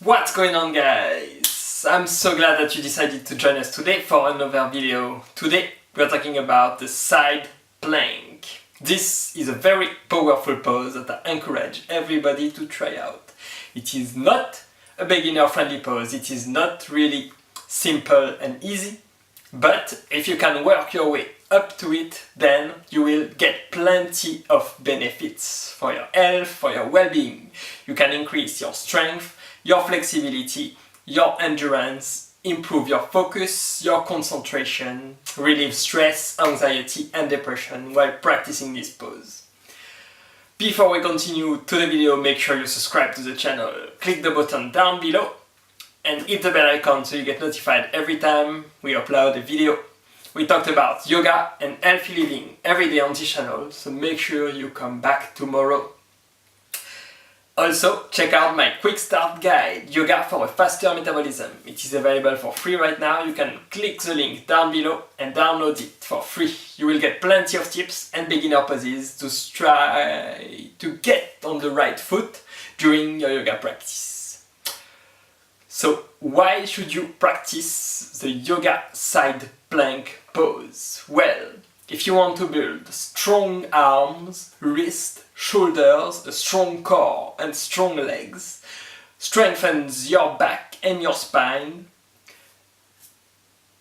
What's going on, guys? I'm so glad that you decided to join us today for another video. Today we're talking about the side plank. This is a very powerful pose that I encourage everybody to try out. It is not a beginner friendly pose, it is not really simple and easy, but if you can work your way up to it, then you will get plenty of benefits for your health, for your well-being. You can increase your strength, your flexibility, your endurance, improve your focus, your concentration, relieve stress, anxiety and depression while practicing this pose. Before we continue to the video, make sure you subscribe to the channel, click the button down below and hit the bell icon so you get notified every time we upload a video. We talked about yoga and healthy living every day on this channel, so make sure you come back tomorrow. Also, check out my quick start guide, Yoga for a Faster Metabolism. It is available for free right now. You can click the link down below and download it for free. You will get plenty of tips and beginner poses to try to get on the right foot during your yoga practice. So, why should you practice the yoga side plank pose? Well, if you want to build strong arms, wrists, shoulders, a strong core and strong legs, strengthens your back and your spine,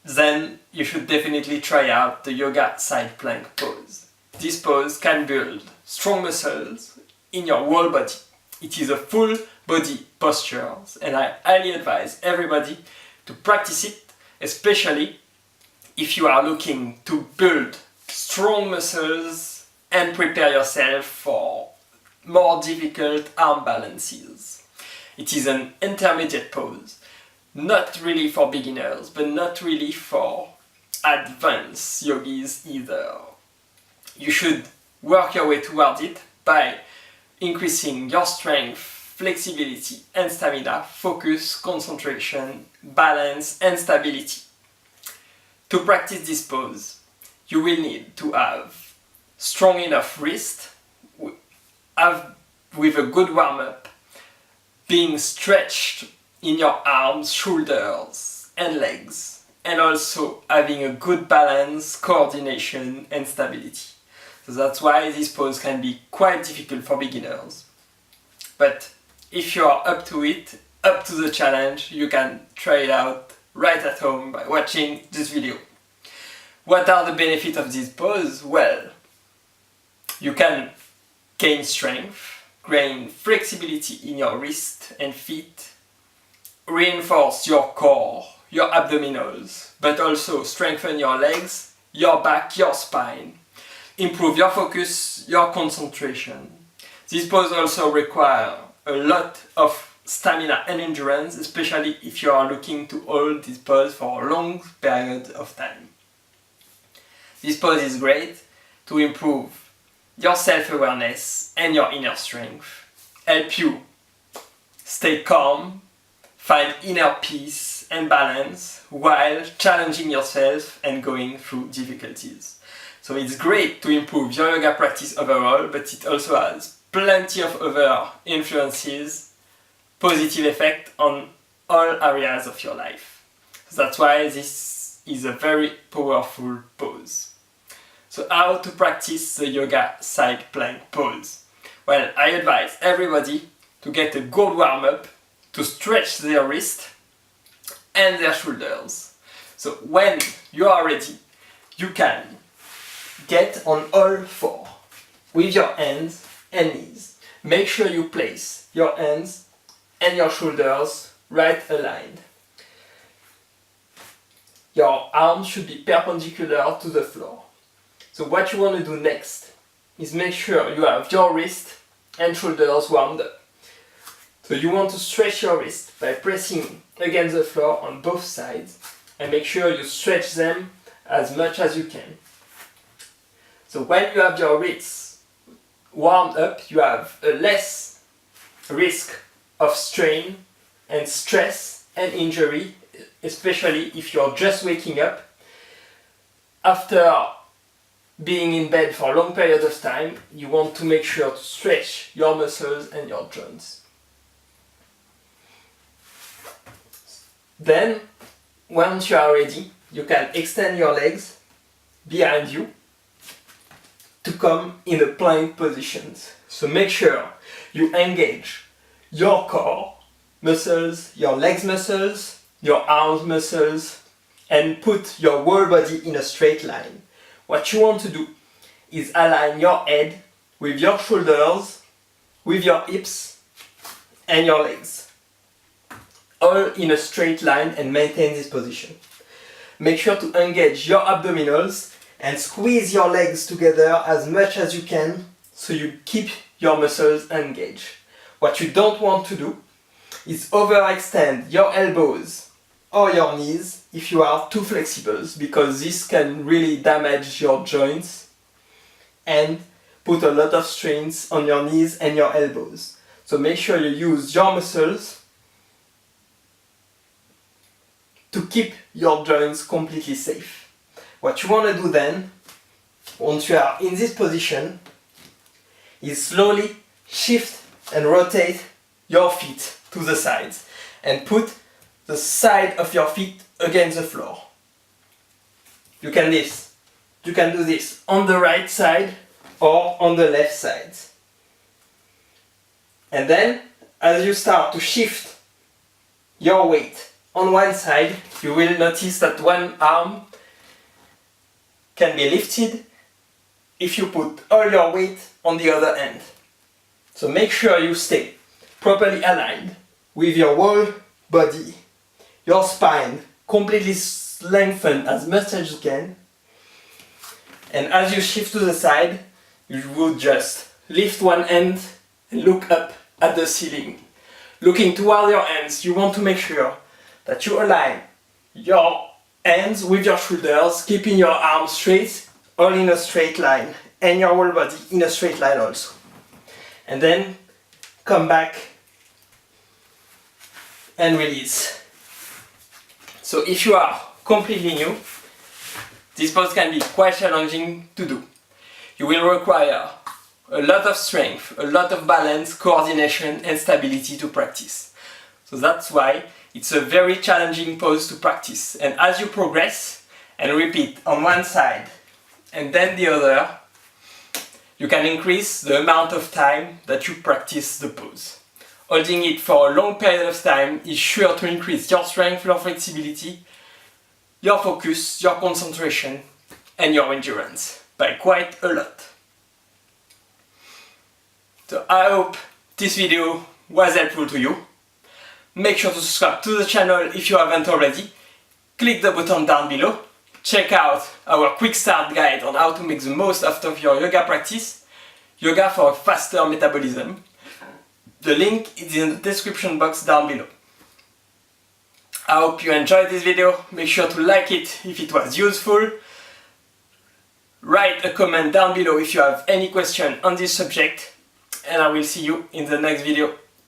then you should definitely try out the yoga side plank pose. This pose can build strong muscles in your whole body. It is a full body posture and I highly advise everybody to practice it, especially if you are looking to build strong muscles and prepare yourself for more difficult arm balances. It is an intermediate pose, not really for beginners, but not really for advanced yogis either. You should work your way towards it by increasing your strength, flexibility and stamina, focus, concentration, balance and stability. To practice this pose, you will need to have strong enough wrist, with a good warm-up, being stretched in your arms, shoulders and legs, and also having a good balance, coordination and stability. So that's why this pose can be quite difficult for beginners. But if you are up to it, up to the challenge, you can try it out right at home by watching this video. What are the benefits of this pose? Well, you can gain strength, gain flexibility in your wrist and feet, reinforce your core, your abdominals, but also strengthen your legs, your back, your spine, improve your focus, your concentration. This pose also requires a lot of stamina and endurance, especially if you are looking to hold this pose for a long period of time. This pose is great to improve your self-awareness and your inner strength, help you stay calm, find inner peace and balance while challenging yourself and going through difficulties. So it's great to improve your yoga practice overall, but it also has plenty of other influences, positive effect on all areas of your life. So that's why this is a very powerful pose. So how to practice the yoga side plank pose? Well, I advise everybody to get a good warm-up, to stretch their wrist and their shoulders. So when you are ready, you can get on all four with your hands and knees. Make sure you place your hands and your shoulders right aligned. Your arms should be perpendicular to the floor. So what you want to do next is make sure you have your wrist and shoulders warmed up. So you want to stretch your wrist by pressing against the floor on both sides and make sure you stretch them as much as you can. So when you have your wrists warmed up, you have a less risk of strain and stress and injury, especially if you're just waking up after being in bed for a long period of time. You want to make sure to stretch your muscles and your joints. Then, once you are ready, you can extend your legs behind you to come in a plank position. So make sure you engage your core muscles, your legs muscles, your arms muscles, and put your whole body in a straight line. What you want to do is align your head with your shoulders, with your hips and your legs, all in a straight line, and maintain this position. Make sure to engage your abdominals and squeeze your legs together as much as you can so you keep your muscles engaged. What you don't want to do is overextend your elbows or your knees if you are too flexible, because this can really damage your joints and put a lot of strains on your knees and your elbows. So make sure you use your muscles to keep your joints completely safe. What you want to do then, once you are in this position, is slowly shift and rotate your feet to the sides and put the side of your feet against the floor. You can do this on the right side or on the left side. And then, as you start to shift your weight on one side, you will notice that one arm can be lifted if you put all your weight on the other end. So make sure you stay properly aligned with your whole body, your spine completely lengthened as much as you can. And as you shift to the side, you would just lift one hand and look up at the ceiling. Looking toward your hands, you want to make sure that you align your hands with your shoulders, keeping your arms straight, all in a straight line, and your whole body in a straight line also. And then come back and release. So if you are completely new, this pose can be quite challenging to do. You will require a lot of strength, a lot of balance, coordination and stability to practice. So that's why it's a very challenging pose to practice. And as you progress and repeat on one side and then the other, you can increase the amount of time that you practice the pose. Holding it for a long period of time is sure to increase your strength, your flexibility, your focus, your concentration and your endurance by quite a lot. So I hope this video was helpful to you. Make sure to subscribe to the channel if you haven't already. Click the button down below. Check out our quick start guide on how to make the most out of your yoga practice. Yoga for a faster metabolism. The link is in the description box down below. I hope you enjoyed this video. Make sure to like it if it was useful. Write a comment down below if you have any question on this subject. And I will see you in the next video.